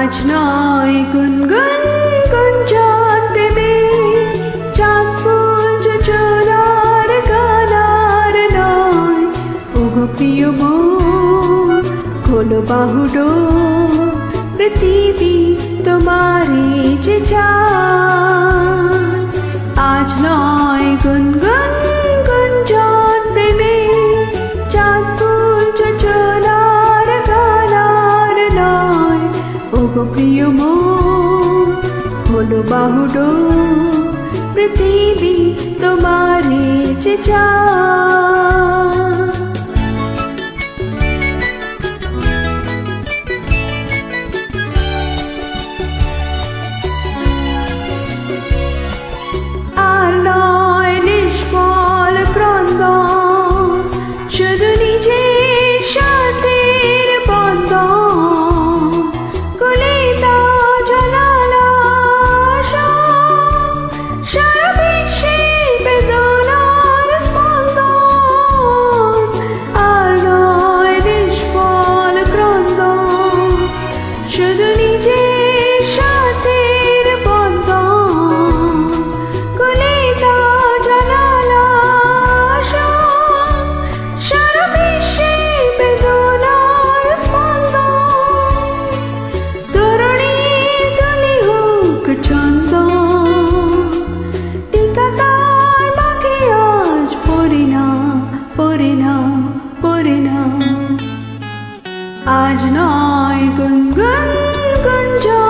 আজ নয় গুনগুন গুঞ্জন প্রেমে চাঁদ ফুল যোজনার গানার নয়। ওগো প্রিয় মন খোলো বাহুডোর, পৃথিবী তোমারে যে চায়। আজ নয় গুনগুন গুঞ্জন প্রেমে চাঁদ ফুল যোজনার গানার নয়। ওগো প্রিয় মন খোলো বাহুডোর, পৃথিবী তোমারে যে চায়। আর নয় নিষ্ফল ক্রন্দন, শুধু নিজের স্বার্থের বন্ধন। কলিতা জানালা সারা বিশ্বের বেদনার স্পন্দন। আর নয় নিষ্ফল ক্রন্দন, শুধু নিজের স্বার্থের বন্ধন। কলিতা জানালা সারা বিশ্বের বেদনার স্পন্দন। তরুণীর তুলি হোক চন্দন, টিকা তার মাকে আজ পড়ে না পড়ে না পড়ে না। আজ নয় গুনগুন গুঞ্জন